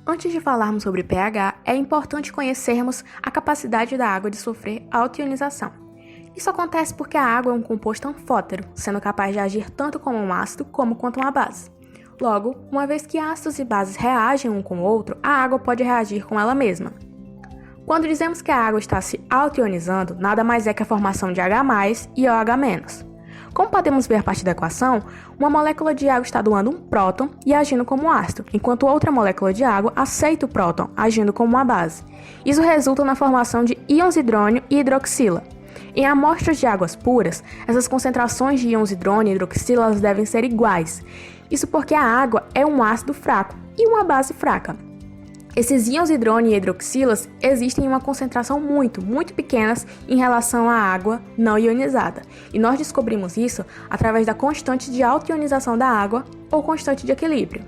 Antes de falarmos sobre pH, é importante conhecermos a capacidade da água de sofrer autoionização. Isso acontece porque a água é um composto anfótero, sendo capaz de agir tanto como um ácido como quanto uma base. Logo, uma vez que ácidos e bases reagem um com o outro, a água pode reagir com ela mesma. Quando dizemos que a água está se autoionizando, nada mais é que a formação de H+ e OH-. Como podemos ver a partir da equação, uma molécula de água está doando um próton e agindo como um ácido, enquanto outra molécula de água aceita o próton, agindo como uma base. Isso resulta na formação de íons hidrônio e hidroxila. Em amostras de águas puras, essas concentrações de íons hidrônio e hidroxila devem ser iguais. Isso porque a água é um ácido fraco e uma base fraca. Esses íons hidrônio e hidroxilas existem em uma concentração muito pequenas em relação à água não ionizada, e nós descobrimos isso através da constante de autoionização da água ou constante de equilíbrio.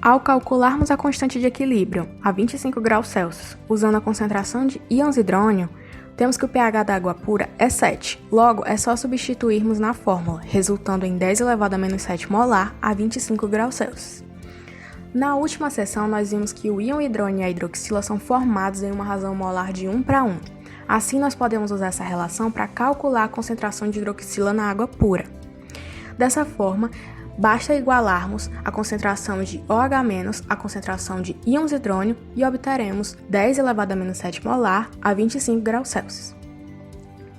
Ao calcularmos a constante de equilíbrio a 25 graus Celsius, usando a concentração de íons hidrônio, temos que o pH da água pura é 7. Logo, é só substituirmos na fórmula, resultando em 10 elevado a menos 7 molar a 25 graus Celsius. Na última seção, nós vimos que o íon hidrônio e a hidroxila são formados em uma razão molar de 1:1. Assim, nós podemos usar essa relação para calcular a concentração de hidroxila na água pura. Dessa forma, basta igualarmos a concentração de OH- à concentração de íons hidrônio e obteremos 10 elevado a menos 7 molar a 25 graus Celsius.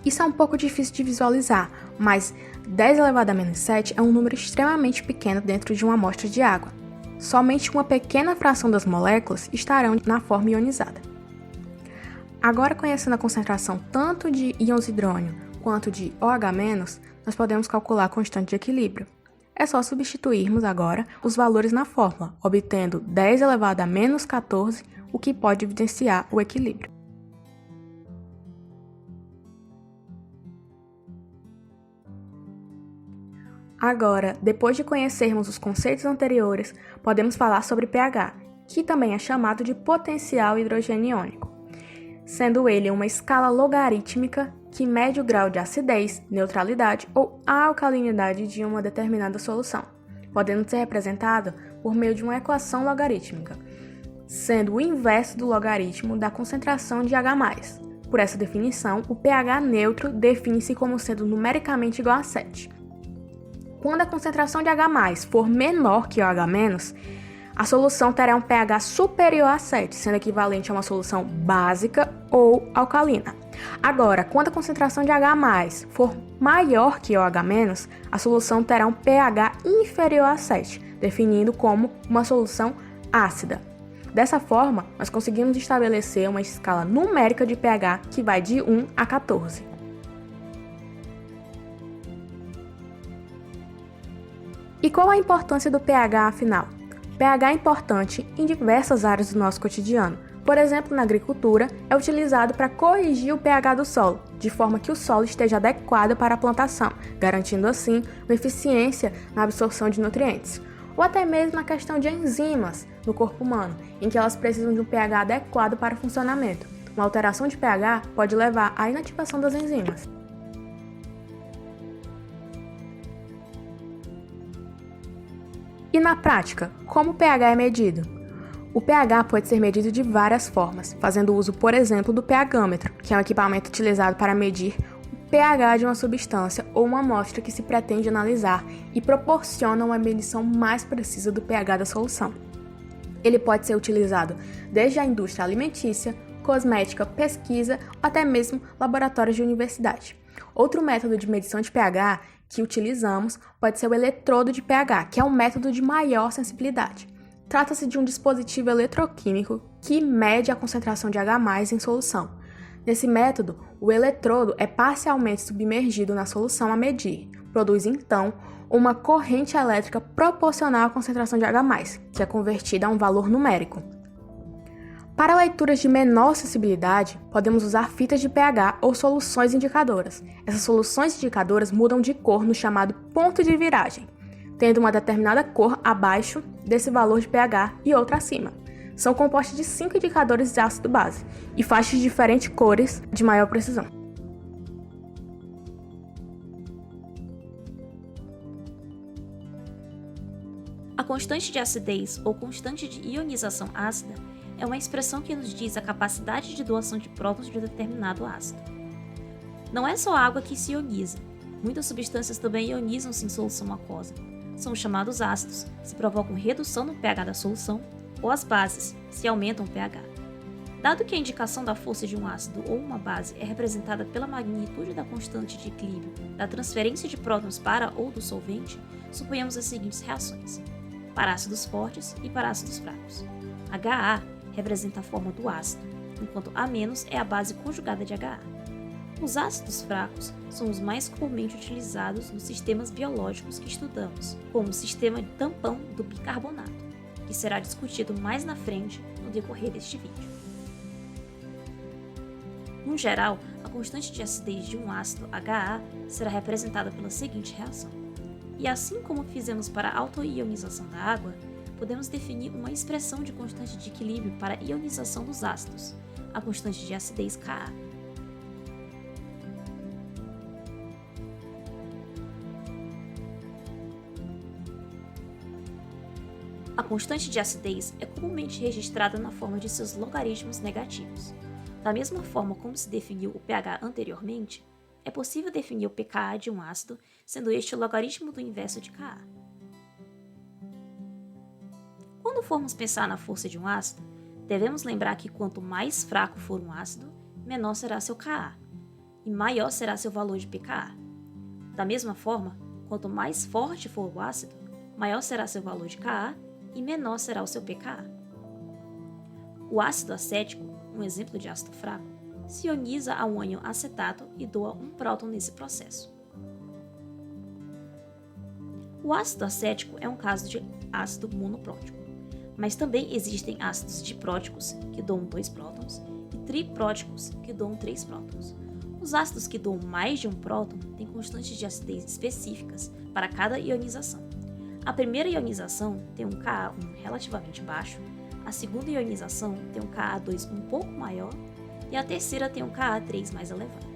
Isso é um pouco difícil de visualizar, mas 10 elevado a menos 7 é um número extremamente pequeno dentro de uma amostra de água. Somente uma pequena fração das moléculas estarão na forma ionizada. Agora, conhecendo a concentração tanto de íons hidrônio quanto de OH-, nós podemos calcular a constante de equilíbrio. É só substituirmos agora os valores na fórmula, obtendo 10 elevado a menos 14, o que pode evidenciar o equilíbrio. Agora, depois de conhecermos os conceitos anteriores, podemos falar sobre pH, que também é chamado de potencial hidrogeniônico, sendo ele uma escala logarítmica que mede o grau de acidez, neutralidade ou alcalinidade de uma determinada solução, podendo ser representado por meio de uma equação logarítmica, sendo o inverso do logaritmo da concentração de H+. Por essa definição, o pH neutro define-se como sendo numericamente igual a 7. Quando a concentração de H+ for menor que OH-, a solução terá um pH superior a 7, sendo equivalente a uma solução básica ou alcalina. Agora, quando a concentração de H+ for maior que OH-, a solução terá um pH inferior a 7, definindo como uma solução ácida. Dessa forma, nós conseguimos estabelecer uma escala numérica de pH que vai de 1 a 14. E qual a importância do pH, afinal? O pH é importante em diversas áreas do nosso cotidiano. Por exemplo, na agricultura, é utilizado para corrigir o pH do solo, de forma que o solo esteja adequado para a plantação, garantindo assim uma eficiência na absorção de nutrientes. Ou até mesmo na questão de enzimas no corpo humano, em que elas precisam de um pH adequado para o funcionamento. Uma alteração de pH pode levar à inativação das enzimas. E na prática, como o pH é medido? O pH pode ser medido de várias formas, fazendo uso, por exemplo, do pHômetro, que é um equipamento utilizado para medir o pH de uma substância ou uma amostra que se pretende analisar e proporciona uma medição mais precisa do pH da solução. Ele pode ser utilizado desde a indústria alimentícia, cosmética, pesquisa ou até mesmo laboratórios de universidade. Outro método de medição de pH que utilizamos pode ser o eletrodo de pH, que é um método de maior sensibilidade. Trata-se de um dispositivo eletroquímico que mede a concentração de H+ em solução. Nesse método, o eletrodo é parcialmente submergido na solução a medir. Produz, então, uma corrente elétrica proporcional à concentração de H+, que é convertida a um valor numérico. Para leituras de menor sensibilidade, podemos usar fitas de pH ou soluções indicadoras. Essas soluções indicadoras mudam de cor no chamado ponto de viragem, tendo uma determinada cor abaixo desse valor de pH e outra acima. São compostos de 5 indicadores de ácido base e faixas de diferentes cores de maior precisão. constante de acidez ou constante de ionização ácida é uma expressão que nos diz a capacidade de doação de prótons de um determinado ácido. Não é só a água que se ioniza, muitas substâncias também ionizam-se em solução aquosa. São chamados ácidos, se provocam redução no pH da solução, ou as bases, se aumentam o pH. Dado que a indicação da força de um ácido ou uma base é representada pela magnitude da constante de equilíbrio da transferência de prótons para ou do solvente, suponhamos as seguintes reações: para ácidos fortes e para ácidos fracos. HA representa a forma do ácido, enquanto A- é a base conjugada de HA. Os ácidos fracos são os mais comumente utilizados nos sistemas biológicos que estudamos, como o sistema de tampão do bicarbonato, que será discutido mais na frente no decorrer deste vídeo. No geral, a constante de acidez de um ácido HA será representada pela seguinte reação. E assim como fizemos para a autoionização da água, podemos definir uma expressão de constante de equilíbrio para a ionização dos ácidos, a constante de acidez Ka. A constante de acidez é comumente registrada na forma de seus logaritmos negativos. Da mesma forma como se definiu o pH anteriormente, é possível definir o pKa de um ácido, sendo este o logaritmo do inverso de Ka. Quando formos pensar na força de um ácido, devemos lembrar que quanto mais fraco for um ácido, menor será seu Ka, e maior será seu valor de pKa. Da mesma forma, quanto mais forte for o ácido, maior será seu valor de Ka e menor será o seu pKa. O ácido acético, um exemplo de ácido fraco, se ioniza a um ânion acetato e doa um próton nesse processo. O ácido acético é um caso de ácido monoprótico, mas também existem ácidos dipróticos, que doam 2 prótons, e tripróticos, que doam 3 prótons. Os ácidos que doam mais de um próton têm constantes de acidez específicas para cada ionização. A primeira ionização tem um Ka1 relativamente baixo, a segunda ionização tem um Ka2 um pouco maior e a terceira tem um Ka3 mais elevado.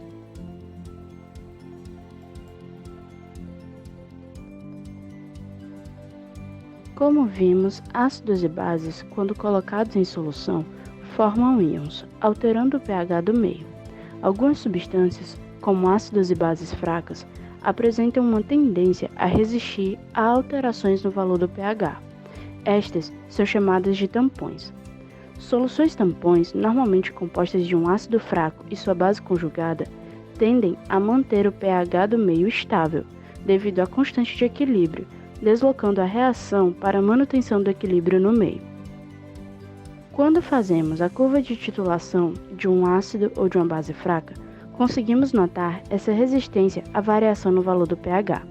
Como vimos, ácidos e bases, quando colocados em solução, formam íons, alterando o pH do meio. Algumas substâncias, como ácidos e bases fracas, apresentam uma tendência a resistir a alterações no valor do pH. Estas são chamadas de tampões. Soluções tampões, normalmente compostas de um ácido fraco e sua base conjugada, tendem a manter o pH do meio estável, devido à constante de equilíbrio, deslocando a reação para a manutenção do equilíbrio no meio. Quando fazemos a curva de titulação de um ácido ou de uma base fraca, conseguimos notar essa resistência à variação no valor do pH.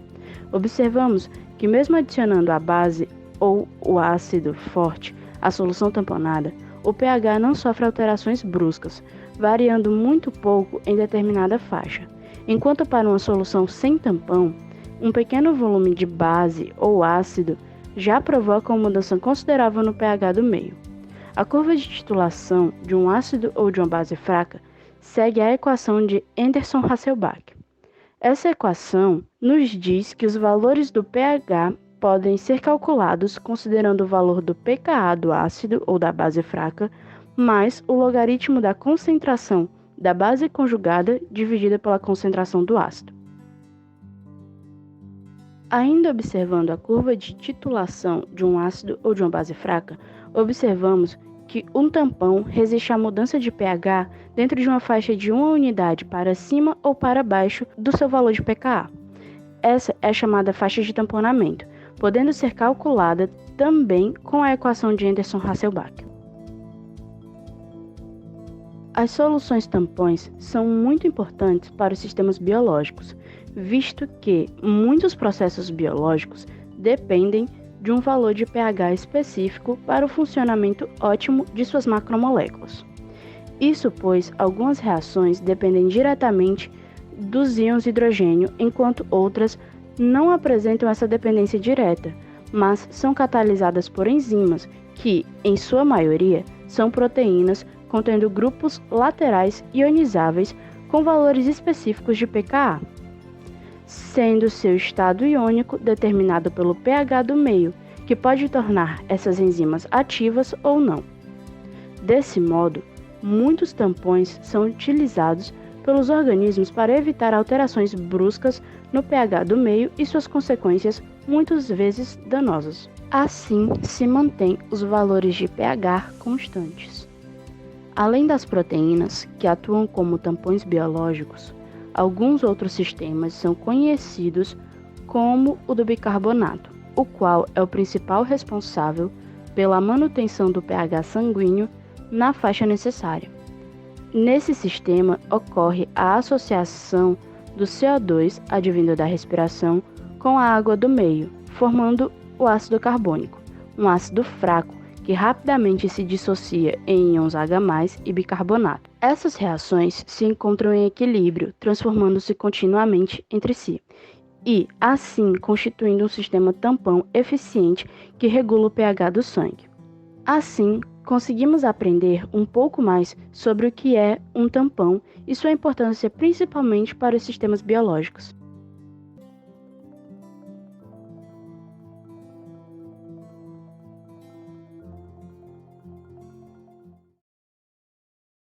Observamos que mesmo adicionando a base ou o ácido forte à solução tamponada, o pH não sofre alterações bruscas, variando muito pouco em determinada faixa, enquanto para uma solução sem tampão, um pequeno volume de base ou ácido já provoca uma mudança considerável no pH do meio. A curva de titulação de um ácido ou de uma base fraca segue a equação de Anderson-Hasselbalch. Essa equação nos diz que os valores do pH podem ser calculados considerando o valor do pKa do ácido ou da base fraca, mais o logaritmo da concentração da base conjugada dividida pela concentração do ácido. Ainda observando a curva de titulação de um ácido ou de uma base fraca, observamos que um tampão resiste à mudança de pH dentro de uma faixa de 1 unidade para cima ou para baixo do seu valor de pKa. Essa é a chamada faixa de tamponamento, podendo ser calculada também com a equação de Anderson-Hasselbalch. As soluções tampões são muito importantes para os sistemas biológicos, visto que muitos processos biológicos dependem de um valor de pH específico para o funcionamento ótimo de suas macromoléculas. Isso pois algumas reações dependem diretamente dos íons hidrogênio, enquanto outras não apresentam essa dependência direta, mas são catalisadas por enzimas que, em sua maioria, são proteínas contendo grupos laterais ionizáveis com valores específicos de pKa, sendo seu estado iônico determinado pelo pH do meio que pode tornar essas enzimas ativas ou não. Desse modo, muitos tampões são utilizados pelos organismos para evitar alterações bruscas no pH do meio e suas consequências, muitas vezes danosas. Assim, se mantém os valores de pH constantes. Além das proteínas, que atuam como tampões biológicos, alguns outros sistemas são conhecidos como o do bicarbonato, o qual é o principal responsável pela manutenção do pH sanguíneo na faixa necessária. Nesse sistema ocorre a associação do CO2 advindo da respiração com a água do meio, formando o ácido carbônico, um ácido fraco que rapidamente se dissocia em íons H+ e bicarbonato. Essas reações se encontram em equilíbrio, transformando-se continuamente entre si, e, assim, constituindo um sistema tampão eficiente que regula o pH do sangue. Assim, conseguimos aprender um pouco mais sobre o que é um tampão e sua importância principalmente para os sistemas biológicos.